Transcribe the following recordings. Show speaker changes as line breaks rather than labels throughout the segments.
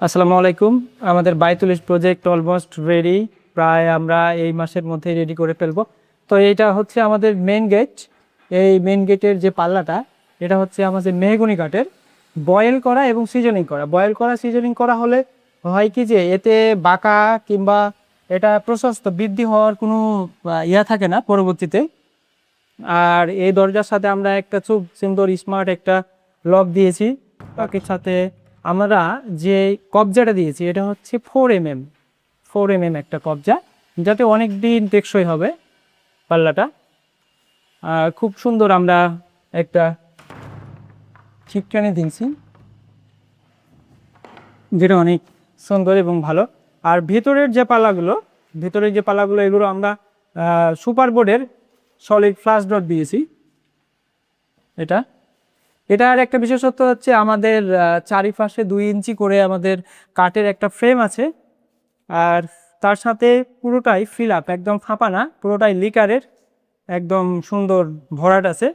আসসালামু আলাইকুম। আমাদের 42 প্রজেক্ট অলমোস্ট রেডি। প্রায় আমরা এই মাসের মধ্যে রেডি করে ফেলবো। তো এটা হচ্ছে আমাদের মেন গেট। এই মেন গেটের যে পাল্লাটা, এটা হচ্ছে আমাদের মেহগনি কাঠের বয়েল করা এবং সিজনিং করা। বয়েল করা সিজনিং করা হলে হয় কি যে এতে বাঁকা কিংবা এটা প্রশস্ত বৃদ্ধি হওয়ার কোনো ইয়া থাকে না পরবর্তীতে। আর এই দরজার সাথে আমরা একটা খুব সুন্দর স্মার্ট একটা লক দিয়েছি। লকের সাথে আমরা যে কবজাটা দিয়েছি এটা হচ্ছে 4 mm একটা কবজা, যাতে অনেক দিন টেকসই হবে পাল্লাটা। আর খুব সুন্দর আমরা একটা ঠিকঠানে দিয়েছি, যেটা অনেক সুন্দর এবং ভালো। আর ভিতরের যে পাল্লাগুলো এগুলো আমরা সুপার বোর্ডের সলিড ফ্লাশ ডট দিয়েছি। এটার একটা বিশেষত্ব হচ্ছে আমাদের চারিপাশে 2 ইঞ্চি করে আমাদের কাঠের একটা ফ্রেম আছে। আর তার সাথে পুরোটাই ফিল আপ, একদম ফাঁপা না, পুরোটাই লিকারের একদম সুন্দর ভরাট আছে,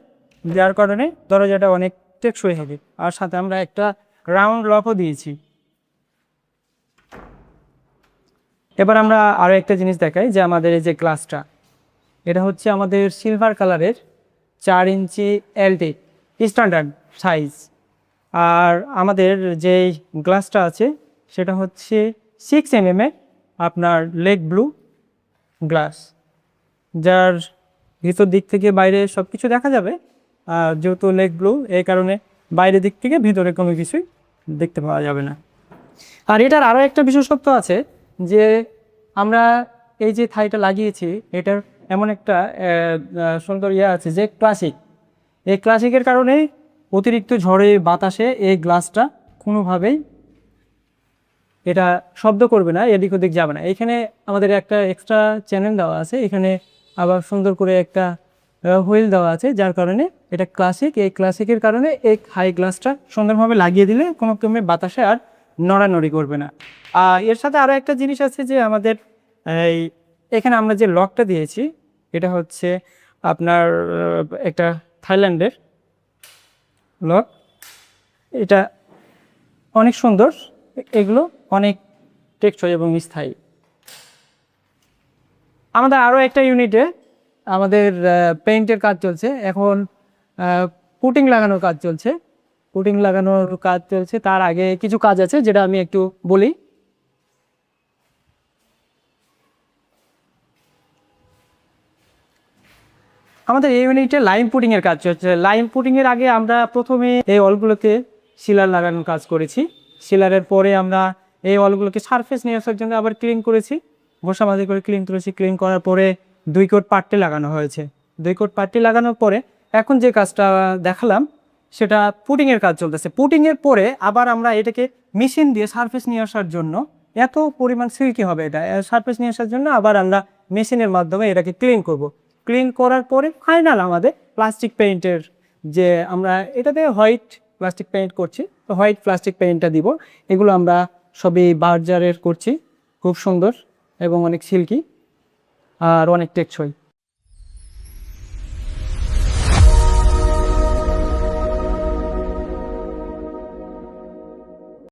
যার কারণে দরজাটা অনেক টেকসই হবে। আর সাথে আমরা একটা রাউন্ড লকও দিয়েছি। এবার আমরা আরও একটা জিনিস দেখাই যে আমাদের এই যে গ্লাসটা, এটা হচ্ছে আমাদের সিলভার কালারের 4 ইঞ্চি এলটি স্ট্যান্ডার্ড সাইজ। আর আমাদের যে গ্লাসটা আছে সেটা হচ্ছে 6 mm আপনার লেগ ব্লু গ্লাস, যার ভিতর দিক থেকে বাইরে সব কিছু দেখা যাবে। আর যেহেতু লেগ ব্লু, এই কারণে বাইরের দিক থেকে ভিতরে কোনো কিছুই দেখতে পাওয়া যাবে না। আর এটার আরও একটা বিশেষত্ব আছে যে আমরা এই যে থাইটা লাগিয়েছি, এটার এমন একটা সুন্দর আছে যে ক্লাসিক। এই ক্লাসিকের কারণে অতিরিক্ত ঝড়ে বাতাসে এই গ্লাসটা কোনোভাবেই এটা শব্দ করবে না, এদিক ওদিক যাবে না। এখানে আমাদের একটা এক্সট্রা চ্যানেল দেওয়া আছে, এখানে আবার সুন্দর করে একটা হুইল দেওয়া আছে, যার কারণে এটা ক্লাসিক। এই ক্লাসিকের কারণে এই হাই গ্লাসটা সুন্দরভাবে লাগিয়ে দিলে কোনো ক্রমে বাতাসে আর নড়ানড়ি করবে না। এর সাথে আরও একটা জিনিস আছে যে আমাদের এখানে আমরা যে লকটা দিয়েছি এটা হচ্ছে আপনার একটা থাইল্যান্ডের লক। এটা অনেক সুন্দর, এগুলো অনেক টেকসই এবং স্থায়ী। আমাদের আরও একটা ইউনিটে আমাদের পেইন্টের কাজ চলছে এখন। পুটিং লাগানোর কাজ চলছে। তার আগে কিছু কাজ আছে যেটা আমি একটু বলি। আমাদের এই ইউনিটে লাইম পুটিংয়ের কাজ চলছে। লাইম পুটিংয়ের আগে আমরা প্রথমে এই ওয়ালগুলোতে সিলার লাগানোর কাজ করেছি। সিলারের পরে আমরা এই ওয়ালগুলোকে সারফেস নিয়ে আসার জন্য আবার ক্লিন করেছি, ঘষামাজি করে ক্লিন করেছি। ক্লিন করার পরে 2 কোট পাট্টি লাগানো হয়েছে। 2 কোট পাট্টি লাগানোর পরে এখন যে কাজটা দেখালাম সেটা পুটিংয়ের কাজ চলতেছে। পুটিংয়ের পরে আবার আমরা এটাকে মেশিন দিয়ে সারফেস নিয়ে আসার জন্য, এত পরিমাণ সিল্কি হবে এটা, সারফেস নিয়ে আসার জন্য আবার আমরা মেশিনের মাধ্যমে এটাকে ক্লিন করব। ক্লিন করার পরে ফাইনাল আমাদের প্লাস্টিক পেইন্টের যে আমরা এটাতে হোয়াইট প্লাস্টিক পেইন্ট করছি, তো হোয়াইট প্লাস্টিক পেইন্টটা দিব। এগুলো আমরা সবই বার্জারের করছি, খুব সুন্দর এবং অনেক সিল্কি আর অনেক টেকসই।